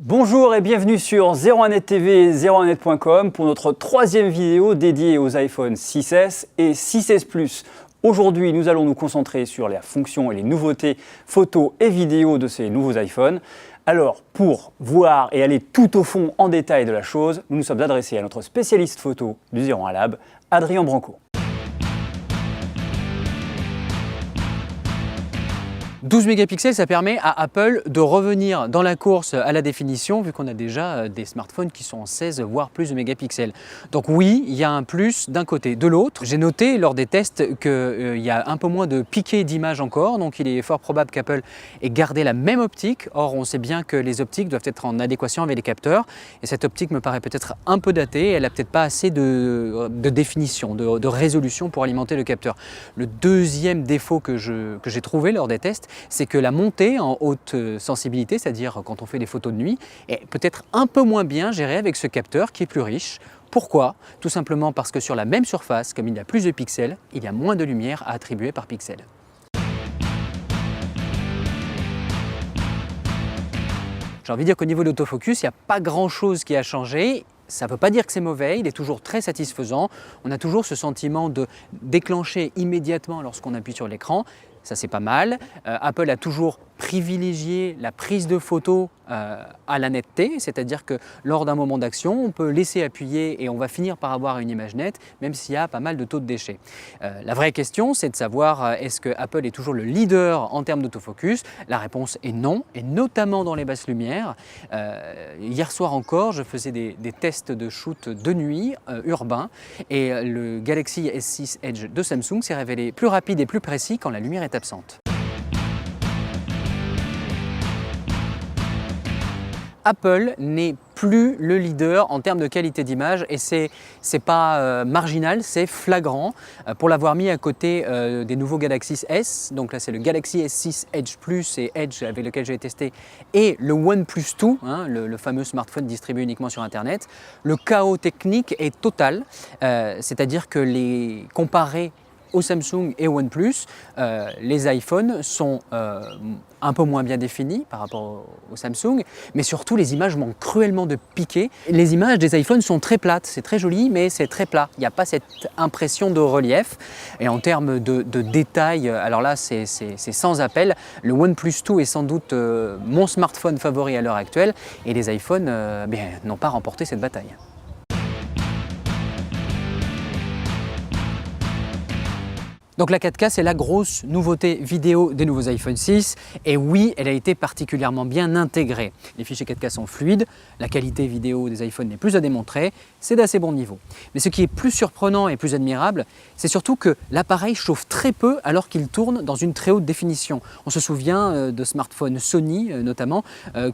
Bonjour et bienvenue sur 01net TV et 01net.com pour notre troisième vidéo dédiée aux iPhone 6S et 6S Plus. Aujourd'hui, nous allons nous concentrer sur la fonction et les nouveautés photos et vidéos de ces nouveaux iPhones. Alors, pour voir et aller tout au fond en détail de la chose, nous nous sommes adressés à notre spécialiste photo du 01 Lab, Adrien Branco. 12 mégapixels, ça permet à Apple de revenir dans la course à la définition, vu qu'on a déjà des smartphones qui sont en 16 voire plus de mégapixels. Donc oui, il y a un plus d'un côté. De l'autre, j'ai noté lors des tests qu'il y a un peu moins de piqué d'image encore, donc il est fort probable qu'Apple ait gardé la même optique. Or, on sait bien que les optiques doivent être en adéquation avec les capteurs, et cette optique me paraît peut-être un peu datée, elle n'a peut-être pas assez de définition, de résolution pour alimenter le capteur. Le deuxième défaut que j'ai trouvé lors des tests, c'est que la montée en haute sensibilité, c'est-à-dire quand on fait des photos de nuit, est peut-être un peu moins bien gérée avec ce capteur qui est plus riche. Pourquoi? Tout simplement parce que sur la même surface, comme il y a plus de pixels, il y a moins de lumière à attribuer par pixel. J'ai envie de dire qu'au niveau de l'autofocus, il n'y a pas grand-chose qui a changé. Ça ne veut pas dire que c'est mauvais, il est toujours très satisfaisant. On a toujours ce sentiment de déclencher immédiatement lorsqu'on appuie sur l'écran. Ça, c'est pas mal. Apple a toujours privilégié la prise de photo à la netteté, c'est-à-dire que lors d'un moment d'action, on peut laisser appuyer et on va finir par avoir une image nette, même s'il y a pas mal de taux de déchets. La vraie question, c'est de savoir est-ce que Apple est toujours le leader en termes d'autofocus? La réponse est non, et notamment dans les basses lumières. Hier soir encore, je faisais des tests de shoot de nuit urbain, et le Galaxy S6 Edge de Samsung s'est révélé plus rapide et plus précis quand la lumière est absente. Apple n'est plus le leader en termes de qualité d'image, et c'est pas marginal, c'est flagrant. Pour l'avoir mis à côté des nouveaux Galaxy S, donc là c'est le Galaxy S6 Edge Plus et Edge avec lequel j'ai testé, et le OnePlus 2, le fameux smartphone distribué uniquement sur Internet, le chaos technique est total, c'est-à-dire que les comparés au Samsung et OnePlus, les iPhones sont un peu moins bien définis par rapport au Samsung, mais surtout les images manquent cruellement de piqué. Les images des iPhones sont très plates, c'est très joli, mais c'est très plat. Il n'y a pas cette impression de relief. Et en termes de détails, alors là c'est sans appel. Le OnePlus 2 est sans doute mon smartphone favori à l'heure actuelle, et les iPhones n'ont pas remporté cette bataille. Donc la 4K, c'est la grosse nouveauté vidéo des nouveaux iPhone 6, et oui, elle a été particulièrement bien intégrée. Les fichiers 4K sont fluides, la qualité vidéo des iPhones n'est plus à démontrer, c'est d'assez bon niveau. Mais ce qui est plus surprenant et plus admirable, c'est surtout que l'appareil chauffe très peu alors qu'il tourne dans une très haute définition. On se souvient de smartphones Sony notamment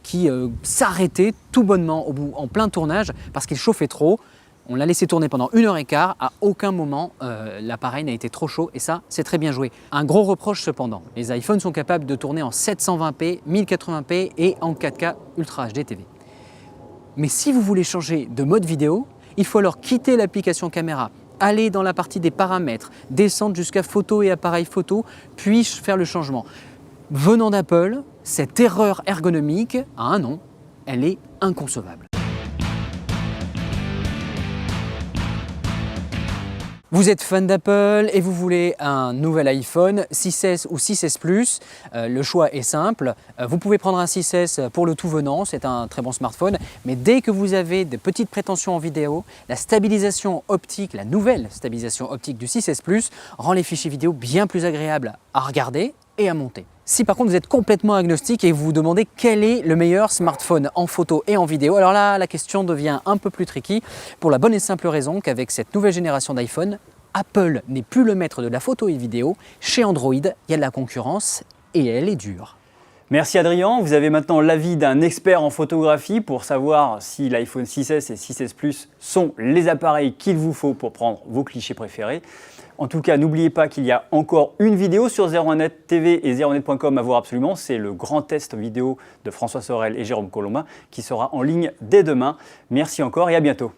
qui s'arrêtaient tout bonnement en plein tournage parce qu'il chauffait trop. On l'a laissé tourner pendant 1h15, à aucun moment l'appareil n'a été trop chaud, et ça, c'est très bien joué. Un gros reproche cependant, les iPhones sont capables de tourner en 720p, 1080p et en 4K Ultra HD TV. Mais si vous voulez changer de mode vidéo, il faut alors quitter l'application caméra, aller dans la partie des paramètres, descendre jusqu'à photo et appareil photo, puis faire le changement. Venant d'Apple, cette erreur ergonomique a un nom, elle est inconcevable. Vous êtes fan d'Apple et vous voulez un nouvel iPhone 6S ou 6S Plus, le choix est simple. Vous pouvez prendre un 6S pour le tout venant, c'est un très bon smartphone, mais dès que vous avez de petites prétentions en vidéo, la stabilisation optique, la nouvelle stabilisation optique du 6S Plus rend les fichiers vidéo bien plus agréables à regarder et à monter. Si par contre vous êtes complètement agnostique et vous vous demandez quel est le meilleur smartphone en photo et en vidéo, alors là la question devient un peu plus tricky, pour la bonne et simple raison qu'avec cette nouvelle génération d'iPhone, Apple n'est plus le maître de la photo et vidéo. Chez Android, il y a de la concurrence et elle est dure. Merci Adrien, vous avez maintenant l'avis d'un expert en photographie pour savoir si l'iPhone 6S et 6S Plus sont les appareils qu'il vous faut pour prendre vos clichés préférés. En tout cas, n'oubliez pas qu'il y a encore une vidéo sur 01net TV et 01net.com à voir absolument. C'est le grand test vidéo de François Sorel et Jérôme Colombin qui sera en ligne dès demain. Merci encore et à bientôt.